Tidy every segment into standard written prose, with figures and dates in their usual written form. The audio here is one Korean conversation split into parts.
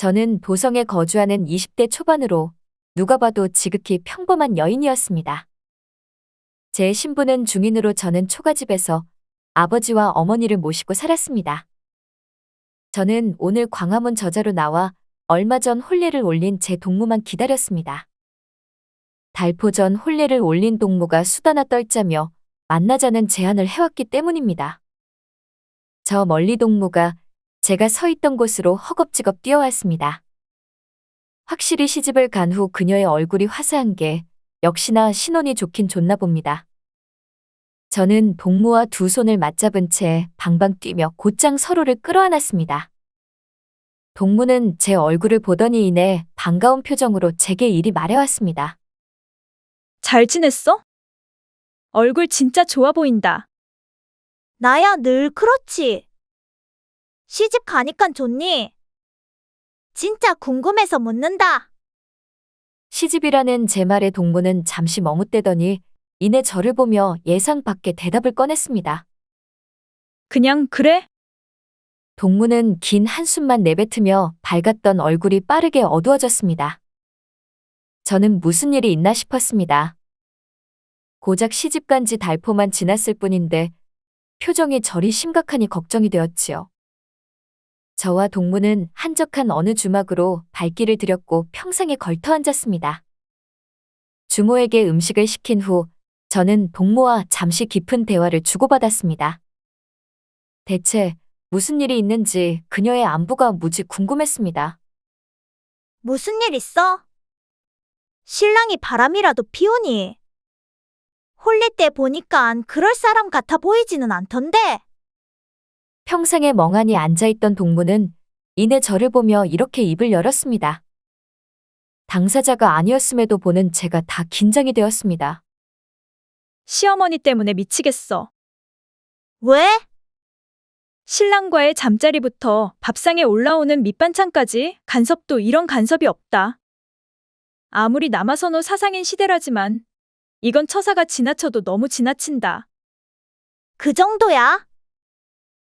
저는 도성에 거주하는 20대 초반으로 누가 봐도 지극히 평범한 여인이었습니다. 제 신분은 중인으로 저는 초가집에서 아버지와 어머니를 모시고 살았습니다. 저는 오늘 광화문 저자로 나와 얼마 전 혼례를 올린 제 동무만 기다렸습니다. 달포 전 혼례를 올린 동무가 수다나 떨자며 만나자는 제안을 해왔기 때문입니다. 저 멀리 동무가 제가 서 있던 곳으로 허겁지겁 뛰어왔습니다. 확실히 시집을 간 후 그녀의 얼굴이 화사한 게 역시나 신혼이 좋긴 좋나 봅니다. 저는 동무와 두 손을 맞잡은 채 방방 뛰며 곧장 서로를 끌어안았습니다. 동무는 제 얼굴을 보더니 이내 반가운 표정으로 제게 이리 말해왔습니다. 잘 지냈어? 얼굴 진짜 좋아 보인다. 나야 늘 그렇지. 시집 가니깐 좋니? 진짜 궁금해서 묻는다. 시집이라는 제 말에 동무는 잠시 머뭇대더니 이내 저를 보며 예상 밖의 대답을 꺼냈습니다. 그냥 그래? 동무는 긴 한숨만 내뱉으며 밝았던 얼굴이 빠르게 어두워졌습니다. 저는 무슨 일이 있나 싶었습니다. 고작 시집 간 지 달포만 지났을 뿐인데 표정이 저리 심각하니 걱정이 되었지요. 저와 동무는 한적한 어느 주막으로 발길을 들였고 평상에 걸터 앉았습니다. 주모에게 음식을 시킨 후 저는 동무와 잠시 깊은 대화를 주고받았습니다. 대체 무슨 일이 있는지 그녀의 안부가 무지 궁금했습니다. 무슨 일 있어? 신랑이 바람이라도 피우니? 홀리 때 보니깐 그럴 사람 같아 보이지는 않던데. 평상에 멍하니 앉아있던 동무는 이내 저를 보며 이렇게 입을 열었습니다. 당사자가 아니었음에도 보는 제가 다 긴장이 되었습니다. 시어머니 때문에 미치겠어. 왜? 신랑과의 잠자리부터 밥상에 올라오는 밑반찬까지 간섭도 이런 간섭이 없다. 아무리 남아선호 사상인 시대라지만 이건 처사가 지나쳐도 너무 지나친다. 그 정도야?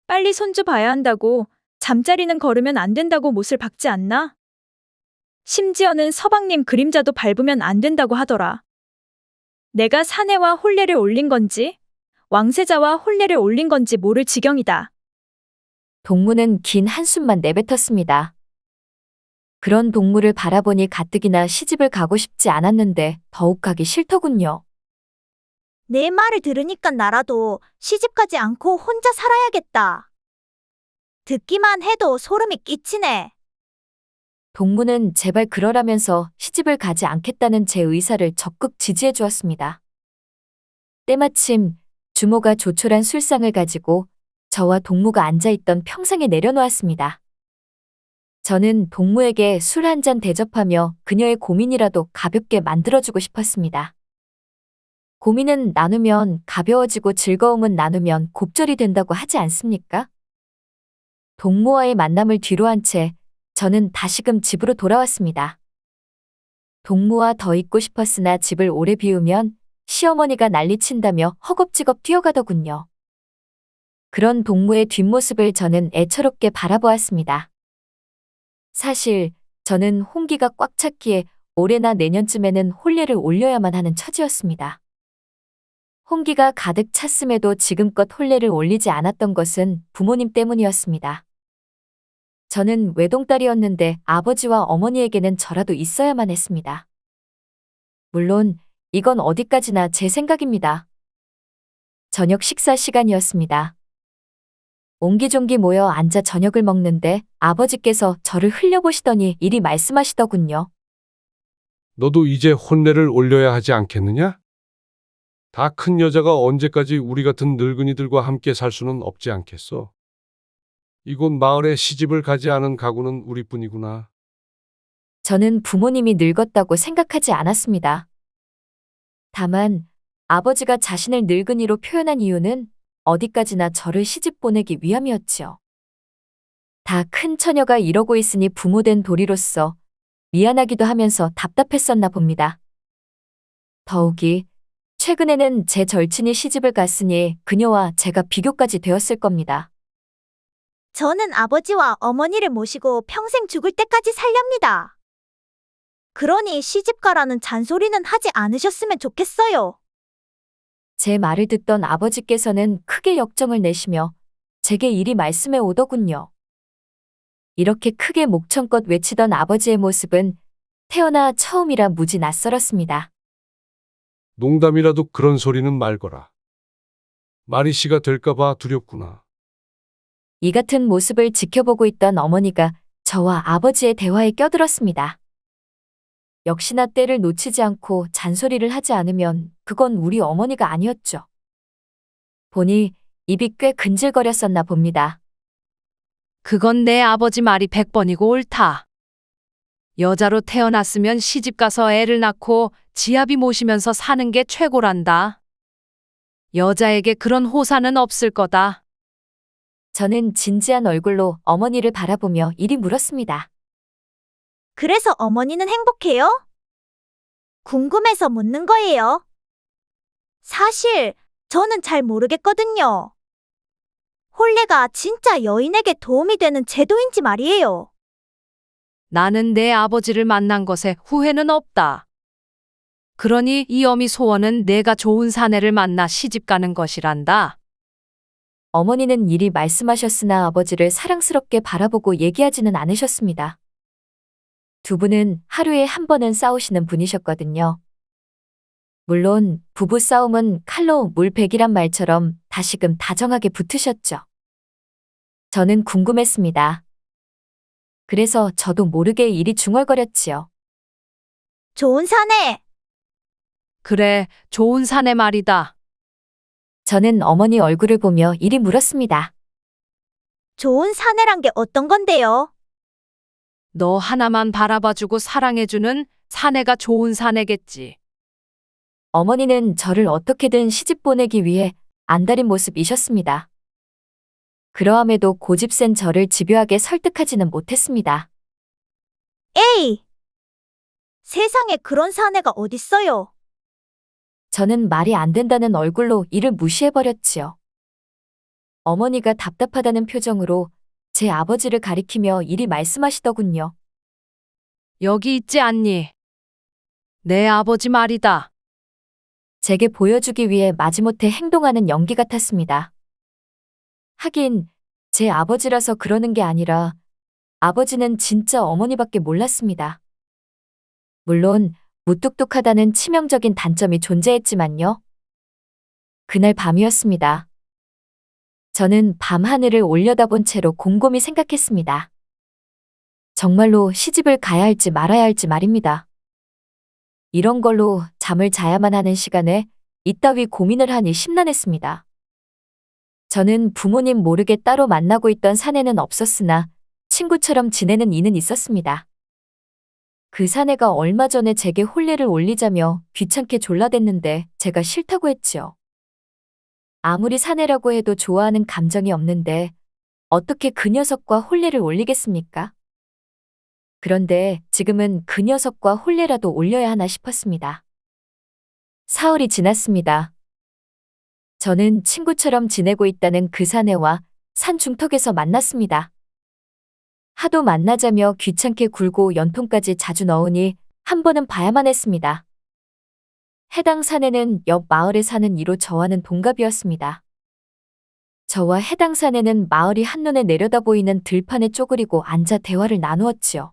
빨리 손주 봐야 한다고 잠자리는 걸으면 안 된다고 못을 박지 않나? 심지어는 서방님 그림자도 밟으면 안 된다고 하더라. 내가 사내와 혼례를 올린 건지 왕세자와 혼례를 올린 건지 모를 지경이다. 동무는 긴 한숨만 내뱉었습니다. 그런 동무를 바라보니 가뜩이나 시집을 가고 싶지 않았는데 더욱 가기 싫더군요. 내 말을 들으니까 나라도 시집 가지 않고 혼자 살아야겠다. 듣기만 해도 소름이 끼치네. 동무는 제발 그러라면서 시집을 가지 않겠다는 제 의사를 적극 지지해 주었습니다. 때마침 주모가 조촐한 술상을 가지고 저와 동무가 앉아있던 평상에 내려놓았습니다. 저는 동무에게 술 한 잔 대접하며 그녀의 고민이라도 가볍게 만들어주고 싶었습니다. 고민은 나누면 가벼워지고 즐거움은 나누면 곱절이 된다고 하지 않습니까? 동무와의 만남을 뒤로한 채 저는 다시금 집으로 돌아왔습니다. 동무와 더 있고 싶었으나 집을 오래 비우면 시어머니가 난리친다며 허겁지겁 뛰어가더군요. 그런 동무의 뒷모습을 저는 애처롭게 바라보았습니다. 사실 저는 홍기가 꽉 찼기에 올해나 내년쯤에는 혼례를 올려야만 하는 처지였습니다. 홍기가 가득 찼음에도 지금껏 혼례를 올리지 않았던 것은 부모님 때문이었습니다. 저는 외동딸이었는데 아버지와 어머니에게는 저라도 있어야만 했습니다. 물론 이건 어디까지나 제 생각입니다. 저녁 식사 시간이었습니다. 옹기종기 모여 앉아 저녁을 먹는데 아버지께서 저를 흘려보시더니 이리 말씀하시더군요. 너도 이제 혼례를 올려야 하지 않겠느냐? 다 큰 여자가 언제까지 우리 같은 늙은이들과 함께 살 수는 없지 않겠어? 이곳 마을에 시집을 가지 않은 가구는 우리뿐이구나. 저는 부모님이 늙었다고 생각하지 않았습니다. 다만 아버지가 자신을 늙은이로 표현한 이유는 어디까지나 저를 시집 보내기 위함이었지요. 다 큰 처녀가 이러고 있으니 부모된 도리로서 미안하기도 하면서 답답했었나 봅니다. 더욱이 최근에는 제 절친이 시집을 갔으니 그녀와 제가 비교까지 되었을 겁니다. 저는 아버지와 어머니를 모시고 평생 죽을 때까지 살렵니다. 그러니 시집가라는 잔소리는 하지 않으셨으면 좋겠어요. 제 말을 듣던 아버지께서는 크게 역정을 내시며 제게 이리 말씀해 오더군요. 이렇게 크게 목청껏 외치던 아버지의 모습은 태어나 처음이라 무지 낯설었습니다. 농담이라도 그런 소리는 말거라. 말이씨가 될까봐 두렵구나. 이 같은 모습을 지켜보고 있던 어머니가 저와 아버지의 대화에 껴들었습니다. 역시나 때를 놓치지 않고 잔소리를 하지 않으면 그건 우리 어머니가 아니었죠. 보니 입이 꽤 근질거렸었나 봅니다. 그건 내 아버지 말이 100번이고 옳다. 여자로 태어났으면 시집가서 애를 낳고 지아비 모시면서 사는 게 최고란다. 여자에게 그런 호사는 없을 거다. 저는 진지한 얼굴로 어머니를 바라보며 이리 물었습니다. 그래서 어머니는 행복해요? 궁금해서 묻는 거예요. 사실 저는 잘 모르겠거든요. 혼례가 진짜 여인에게 도움이 되는 제도인지 말이에요. 나는 내 아버지를 만난 것에 후회는 없다. 그러니 이 어미 소원은 내가 좋은 사내를 만나 시집가는 것이란다. 어머니는 이리 말씀하셨으나 아버지를 사랑스럽게 바라보고 얘기하지는 않으셨습니다. 두 분은 하루에 한 번은 싸우시는 분이셨거든요. 물론 부부 싸움은 칼로 물베기란 말처럼 다시금 다정하게 붙으셨죠. 저는 궁금했습니다. 그래서 저도 모르게 이리 중얼거렸지요. 좋은 사내. 그래, 좋은 사내 말이다. 저는 어머니 얼굴을 보며 이리 물었습니다. 좋은 사내란 게 어떤 건데요? 너 하나만 바라봐주고 사랑해주는 사내가 좋은 사내겠지. 어머니는 저를 어떻게든 시집 보내기 위해 안달인 모습이셨습니다. 그러함에도 고집센 저를 집요하게 설득하지는 못했습니다. 에이! 세상에 그런 사내가 어딨어요? 저는 말이 안 된다는 얼굴로 이를 무시해버렸지요. 어머니가 답답하다는 표정으로 제 아버지를 가리키며 이리 말씀하시더군요. 여기 있지 않니? 내 아버지 말이다. 제게 보여주기 위해 마지못해 행동하는 연기 같았습니다. 하긴 제 아버지라서 그러는 게 아니라 아버지는 진짜 어머니밖에 몰랐습니다. 물론 무뚝뚝하다는 치명적인 단점이 존재했지만요. 그날 밤이었습니다. 저는 밤하늘을 올려다본 채로 곰곰이 생각했습니다. 정말로 시집을 가야 할지 말아야 할지 말입니다. 이런 걸로 잠을 자야만 하는 시간에 이따위 고민을 하니 심란했습니다. 저는 부모님 모르게 따로 만나고 있던 사내는 없었으나 친구처럼 지내는 이는 있었습니다. 그 사내가 얼마 전에 제게 혼례를 올리자며 귀찮게 졸라댔는데 제가 싫다고 했지요. 아무리 사내라고 해도 좋아하는 감정이 없는데 어떻게 그 녀석과 혼례를 올리겠습니까? 그런데 지금은 그 녀석과 혼례라도 올려야 하나 싶었습니다. 사흘이 지났습니다. 저는 친구처럼 지내고 있다는 그 사내와 산 중턱에서 만났습니다. 하도 만나자며 귀찮게 굴고 연통까지 자주 넣으니 한 번은 봐야만 했습니다. 해당 사내는 옆 마을에 사는 이로 저와는 동갑이었습니다. 저와 해당 사내는 마을이 한눈에 내려다 보이는 들판에 쪼그리고 앉아 대화를 나누었지요.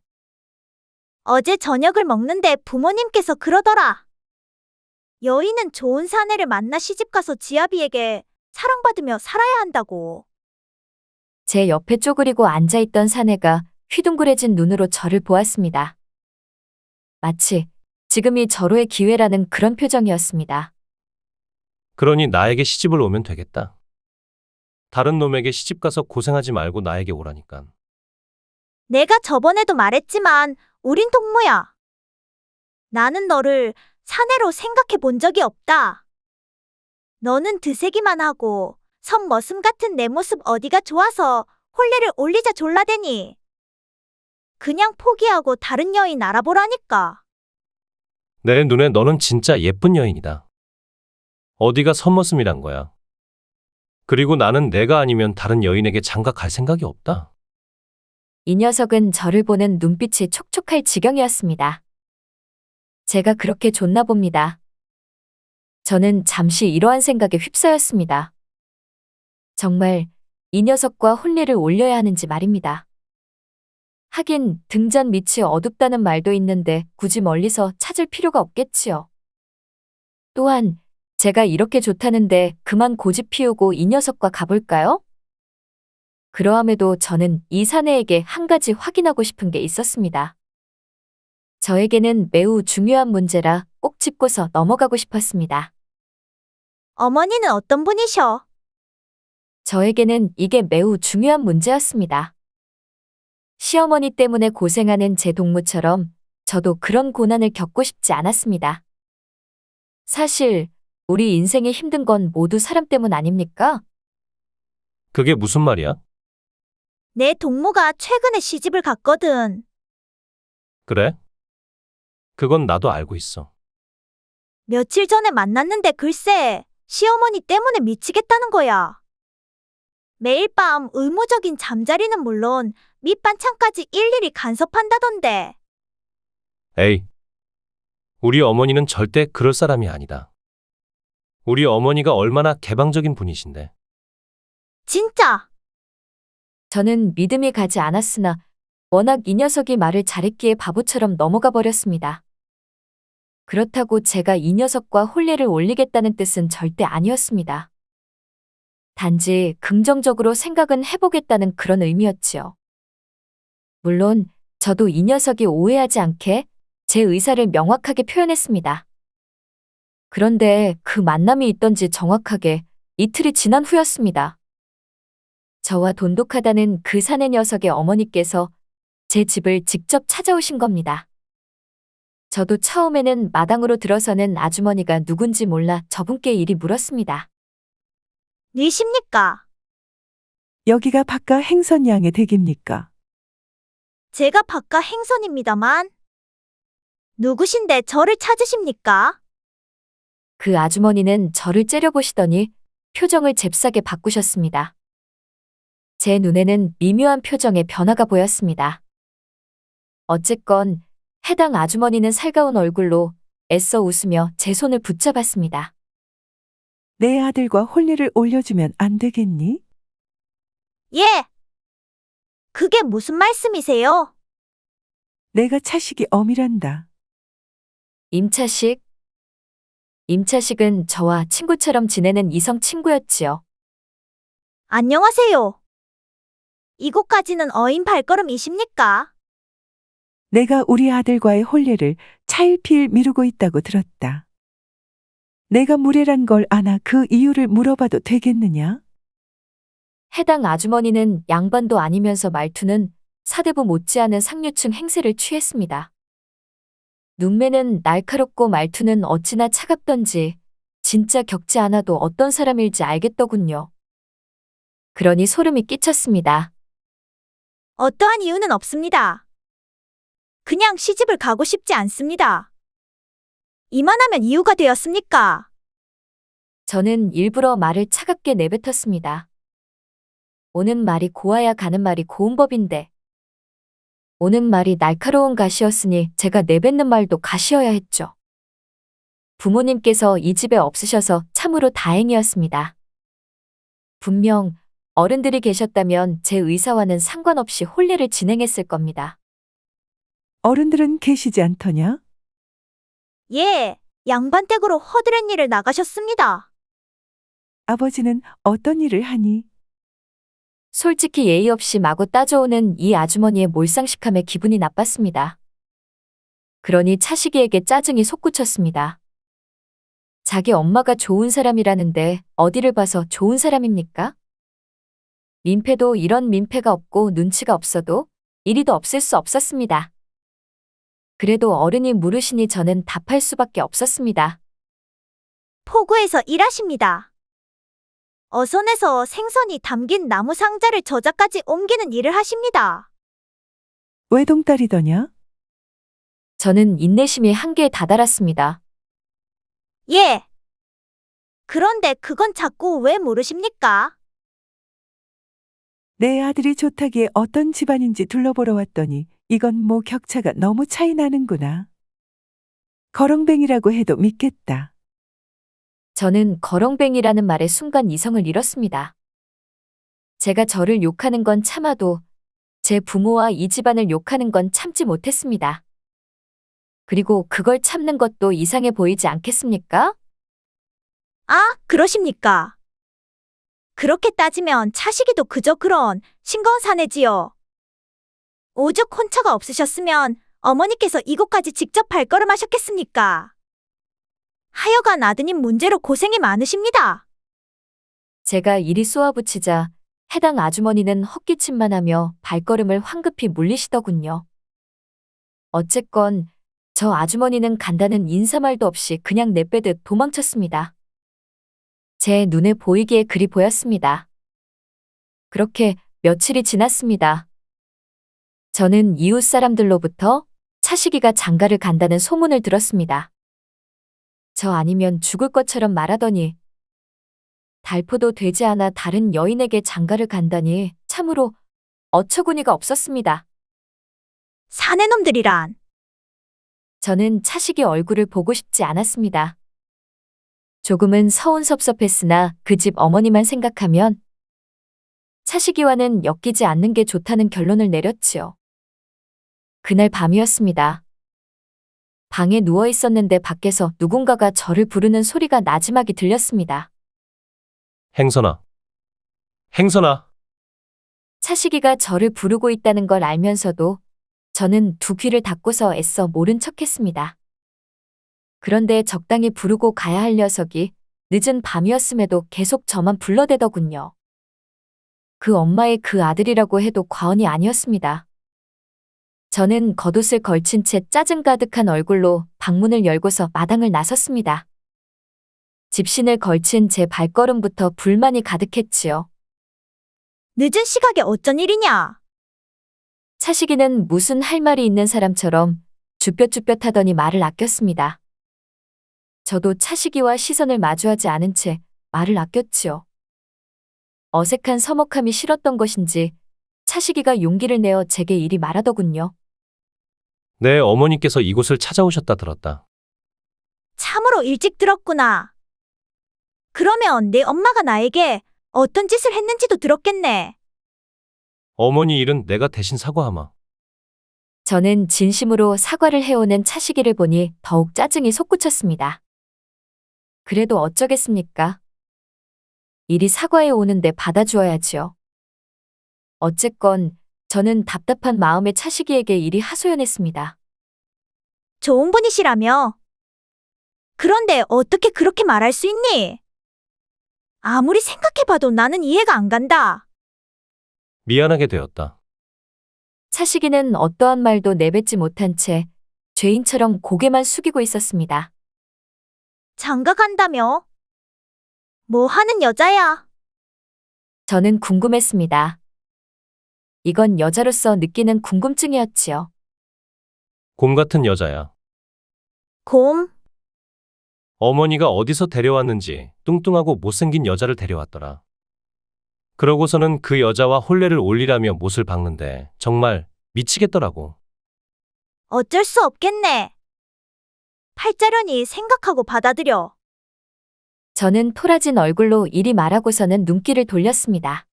어제 저녁을 먹는데 부모님께서 그러더라. 여인은 좋은 사내를 만나 시집가서 지아비에게 사랑받으며 살아야 한다고. 제 옆에 쪼그리고 앉아있던 사내가 휘둥그레진 눈으로 저를 보았습니다. 마치 지금이 절호의 기회라는 그런 표정이었습니다. 그러니 나에게 시집을 오면 되겠다. 다른 놈에게 시집 가서 고생하지 말고 나에게 오라니까. 내가 저번에도 말했지만 우린 동무야. 나는 너를 사내로 생각해 본 적이 없다. 너는 드세기만 하고 선머슴 같은 내 모습 어디가 좋아서 혼례를 올리자 졸라대니. 그냥 포기하고 다른 여인 알아보라니까. 내 눈에 너는 진짜 예쁜 여인이다. 어디가 선머슴이란 거야. 그리고 나는 내가 아니면 다른 여인에게 장가 갈 생각이 없다. 이 녀석은 저를 보는 눈빛이 촉촉할 지경이었습니다. 제가 그렇게 좋나 봅니다. 저는 잠시 이러한 생각에 휩싸였습니다. 정말 이 녀석과 혼례를 올려야 하는지 말입니다. 하긴 등잔 밑이 어둡다는 말도 있는데 굳이 멀리서 찾을 필요가 없겠지요. 또한 제가 이렇게 좋다는데 그만 고집 피우고 이 녀석과 가볼까요? 그러함에도 저는 이 사내에게 한 가지 확인하고 싶은 게 있었습니다. 저에게는 매우 중요한 문제라 꼭 짚고서 넘어가고 싶었습니다. 어머니는 어떤 분이셔? 저에게는 이게 매우 중요한 문제였습니다. 시어머니 때문에 고생하는 제 동무처럼 저도 그런 고난을 겪고 싶지 않았습니다. 사실 우리 인생이 힘든 건 모두 사람 때문 아닙니까? 그게 무슨 말이야? 내 동무가 최근에 시집을 갔거든. 그래? 그건 나도 알고 있어. 며칠 전에 만났는데 글쎄, 시어머니 때문에 미치겠다는 거야. 매일 밤 의무적인 잠자리는 물론 밑반찬까지 일일이 간섭한다던데. 에이, 우리 어머니는 절대 그럴 사람이 아니다. 우리 어머니가 얼마나 개방적인 분이신데. 진짜? 저는 믿음이 가지 않았으나 워낙 이 녀석이 말을 잘했기에 바보처럼 넘어가 버렸습니다. 그렇다고 제가 이 녀석과 혼례를 올리겠다는 뜻은 절대 아니었습니다. 단지 긍정적으로 생각은 해보겠다는 그런 의미였지요. 물론 저도 이 녀석이 오해하지 않게 제 의사를 명확하게 표현했습니다. 그런데 그 만남이 있던지 정확하게 이틀이 지난 후였습니다. 저와 돈독하다는 그 사내 녀석의 어머니께서 제 집을 직접 찾아오신 겁니다. 저도 처음에는 마당으로 들어서는 아주머니가 누군지 몰라 저분께 이리 물었습니다. 니십니까? 여기가 바깥 행선양의 댁입니까? 제가 바깥 행선입니다만. 누구신데 저를 찾으십니까? 그 아주머니는 저를 째려보시더니 표정을 잽싸게 바꾸셨습니다. 제 눈에는 미묘한 표정의 변화가 보였습니다. 어쨌건 해당 아주머니는 살가운 얼굴로 애써 웃으며 제 손을 붙잡았습니다. 내 아들과 혼례를 올려주면 안 되겠니? 예. 그게 무슨 말씀이세요? 내가 차식이 엄이란다. 임차식? 임차식은 저와 친구처럼 지내는 이성 친구였지요. 안녕하세요. 이곳까지는 어인 발걸음이십니까? 내가 우리 아들과의 혼례를 차일피일 미루고 있다고 들었다. 내가 무례란 걸 아나 그 이유를 물어봐도 되겠느냐? 해당 아주머니는 양반도 아니면서 말투는 사대부 못지않은 상류층 행세를 취했습니다. 눈매는 날카롭고 말투는 어찌나 차갑던지 진짜 겪지 않아도 어떤 사람일지 알겠더군요. 그러니 소름이 끼쳤습니다. 어떠한 이유는 없습니다. 그냥 시집을 가고 싶지 않습니다. 이만하면 이유가 되었습니까? 저는 일부러 말을 차갑게 내뱉었습니다. 오는 말이 고와야 가는 말이 고운 법인데 오는 말이 날카로운 가시였으니 제가 내뱉는 말도 가시여야 했죠. 부모님께서 이 집에 없으셔서 참으로 다행이었습니다. 분명 어른들이 계셨다면 제 의사와는 상관없이 혼례를 진행했을 겁니다. 어른들은 계시지 않더냐? 예, 양반댁으로 허드렛 일을 나가셨습니다. 아버지는 어떤 일을 하니? 솔직히 예의 없이 마구 따져오는 이 아주머니의 몰상식함에 기분이 나빴습니다. 그러니 차식이에게 짜증이 솟구쳤습니다. 자기 엄마가 좋은 사람이라는데 어디를 봐서 좋은 사람입니까? 민폐도 이런 민폐가 없고 눈치가 없어도 이리도 없을 수 없었습니다. 그래도 어른이 물으시니 저는 답할 수밖에 없었습니다. 포구에서 일하십니다. 어선에서 생선이 담긴 나무 상자를 저자까지 옮기는 일을 하십니다. 외동딸이더냐? 저는 인내심이 한계에 다다랐습니다. 예. 그런데 그건 자꾸 왜 모르십니까? 내 아들이 좋다기에 어떤 집안인지 둘러보러 왔더니 이건 뭐 격차가 너무 차이 나는구나. 거렁뱅이라고 해도 믿겠다. 저는 거렁뱅이라는 말에 순간 이성을 잃었습니다. 제가 저를 욕하는 건 참아도 제 부모와 이 집안을 욕하는 건 참지 못했습니다. 그리고 그걸 참는 것도 이상해 보이지 않겠습니까? 아, 그러십니까? 그렇게 따지면 차시기도 그저 그런 싱거운 사내지요. 오죽 혼처가 없으셨으면 어머니께서 이곳까지 직접 발걸음하셨겠습니까? 하여간 아드님 문제로 고생이 많으십니다. 제가 이리 쏘아붙이자 해당 아주머니는 헛기침만 하며 발걸음을 황급히 물리시더군요. 어쨌건 저 아주머니는 간다는 인사말도 없이 그냥 내빼듯 도망쳤습니다. 제 눈에 보이기에 그리 보였습니다. 그렇게 며칠이 지났습니다. 저는 이웃 사람들로부터 차시기가 장가를 간다는 소문을 들었습니다. 저 아니면 죽을 것처럼 말하더니 달포도 되지 않아 다른 여인에게 장가를 간다니 참으로 어처구니가 없었습니다. 사내놈들이란. 저는 차시기 얼굴을 보고 싶지 않았습니다. 조금은 서운섭섭했으나 그 집 어머니만 생각하면 차시기와는 엮이지 않는 게 좋다는 결론을 내렸지요. 그날 밤이었습니다. 방에 누워 있었는데 밖에서 누군가가 저를 부르는 소리가 나지막이 들렸습니다. 행선아. 행선아. 차시기가 저를 부르고 있다는 걸 알면서도 저는 두 귀를 닫고서 애써 모른 척했습니다. 그런데 적당히 부르고 가야 할 녀석이 늦은 밤이었음에도 계속 저만 불러대더군요. 그 엄마의 그 아들이라고 해도 과언이 아니었습니다. 저는 겉옷을 걸친 채 짜증 가득한 얼굴로 방문을 열고서 마당을 나섰습니다. 집신을 걸친 제 발걸음부터 불만이 가득했지요. 늦은 시각에 어쩐 일이냐? 차시기는 무슨 할 말이 있는 사람처럼 쭈뼛쭈뼛 하더니 말을 아꼈습니다. 저도 차시기와 시선을 마주하지 않은 채 말을 아꼈지요. 어색한 서먹함이 싫었던 것인지 차시기가 용기를 내어 제게 이리 말하더군요. 내 어머니께서 이곳을 찾아오셨다 들었다. 참으로 일찍 들었구나. 그러면 내 엄마가 나에게 어떤 짓을 했는지도 들었겠네. 어머니 일은 내가 대신 사과하마. 저는 진심으로 사과를 해오는 차시기를 보니 더욱 짜증이 솟구쳤습니다. 그래도 어쩌겠습니까? 일이 사과해 오는데 받아주어야지요. 어쨌건 저는 답답한 마음에 차시기에게 이리 하소연했습니다. 좋은 분이시라며. 그런데 어떻게 그렇게 말할 수 있니? 아무리 생각해봐도 나는 이해가 안 간다. 미안하게 되었다. 차시기는 어떠한 말도 내뱉지 못한 채 죄인처럼 고개만 숙이고 있었습니다. 장가 간다며? 뭐 하는 여자야? 저는 궁금했습니다. 이건 여자로서 느끼는 궁금증이었지요. 곰 같은 여자야. 곰? 어머니가 어디서 데려왔는지 뚱뚱하고 못생긴 여자를 데려왔더라. 그러고서는 그 여자와 혼례를 올리라며 못을 박는데 정말 미치겠더라고. 어쩔 수 없겠네. 팔자련이 생각하고 받아들여. 저는 토라진 얼굴로 이리 말하고서는 눈길을 돌렸습니다.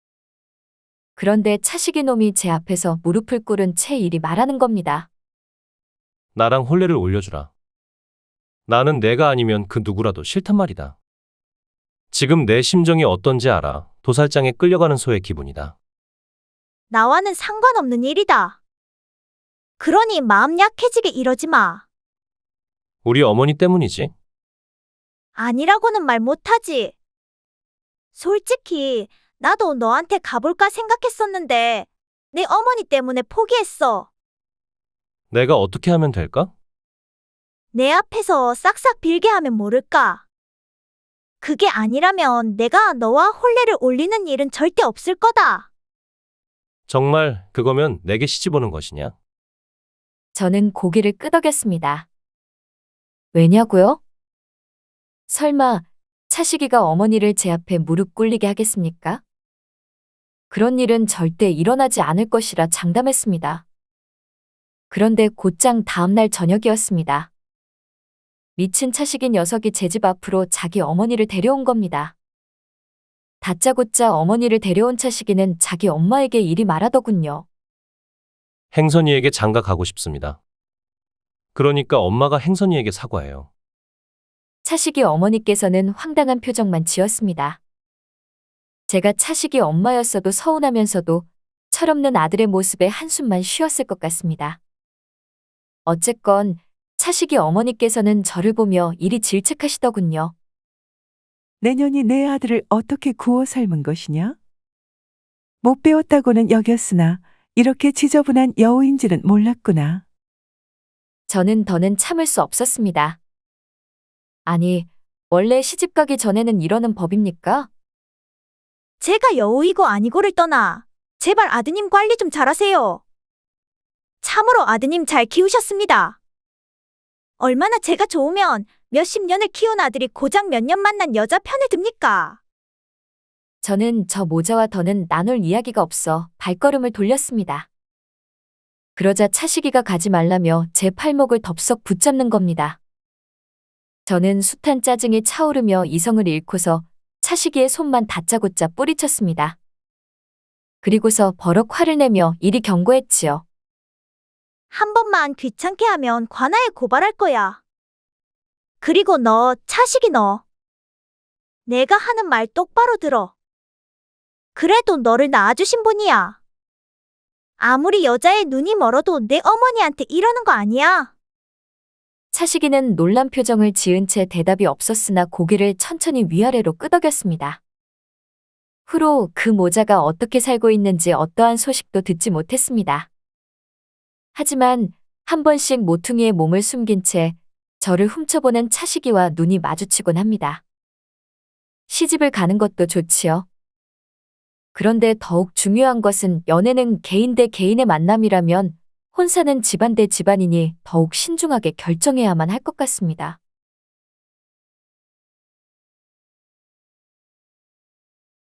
그런데 차시기 놈이 제 앞에서 무릎을 꿇은 채 이리 말하는 겁니다. 나랑 혼례를 올려주라. 나는 내가 아니면 그 누구라도 싫단 말이다. 지금 내 심정이 어떤지 알아. 도살장에 끌려가는 소의 기분이다. 나와는 상관없는 일이다. 그러니 마음 약해지게 이러지 마. 우리 어머니 때문이지. 아니라고는 말 못하지. 솔직히 나도 너한테 가볼까 생각했었는데 내 어머니 때문에 포기했어. 내가 어떻게 하면 될까? 내 앞에서 싹싹 빌게 하면 모를까. 그게 아니라면 내가 너와 혼례를 올리는 일은 절대 없을 거다. 정말 그거면 내게 시집 오는 것이냐? 저는 고개를 끄덕였습니다. 왜냐고요? 설마 차시기가 어머니를 제 앞에 무릎 꿇리게 하겠습니까? 그런 일은 절대 일어나지 않을 것이라 장담했습니다. 그런데 곧장 다음날 저녁이었습니다. 미친 차식이 녀석이 제 집 앞으로 자기 어머니를 데려온 겁니다. 다짜고짜 어머니를 데려온 차식이는 자기 엄마에게 이리 말하더군요. 행선이에게 장가 가고 싶습니다. 그러니까 엄마가 행선이에게 사과해요. 차식이 어머니께서는 황당한 표정만 지었습니다. 제가 차식이 엄마였어도 서운하면서도 철없는 아들의 모습에 한숨만 쉬었을 것 같습니다. 어쨌건 차식이 어머니께서는 저를 보며 이리 질책하시더군요. 내년이 내 아들을 어떻게 구워 삶은 것이냐? 못 배웠다고는 여겼으나 이렇게 지저분한 여우인지는 몰랐구나. 저는 더는 참을 수 없었습니다. 아니, 원래 시집가기 전에는 이러는 법입니까? 제가 여우이고 아니고를 떠나 제발 아드님 관리 좀 잘하세요. 참으로 아드님 잘 키우셨습니다. 얼마나 제가 좋으면 몇십 년을 키운 아들이 고작 몇 년 만난 여자 편에 듭니까? 저는 저 모자와 더는 나눌 이야기가 없어 발걸음을 돌렸습니다. 그러자 차식이가 가지 말라며 제 팔목을 덥석 붙잡는 겁니다. 저는 숱한 짜증이 차오르며 이성을 잃고서 차식이의 손만 다짜고짜 뿌리쳤습니다. 그리고서 버럭 화를 내며 이리 경고했지요. 한 번만 귀찮게 하면 관아에 고발할 거야. 그리고 너, 차식이 너. 내가 하는 말 똑바로 들어. 그래도 너를 낳아주신 분이야. 아무리 여자의 눈이 멀어도 내 어머니한테 이러는 거 아니야. 차식이는 놀란 표정을 지은 채 대답이 없었으나 고개를 천천히 위아래로 끄덕였습니다. 후로 그 모자가 어떻게 살고 있는지 어떠한 소식도 듣지 못했습니다. 하지만 한 번씩 모퉁이에 몸을 숨긴 채 저를 훔쳐보는 차식이와 눈이 마주치곤 합니다. 시집을 가는 것도 좋지요. 그런데 더욱 중요한 것은 연애는 개인 대 개인의 만남이라면 혼사는 집안 대 집안이니 더욱 신중하게 결정해야만 할 것 같습니다.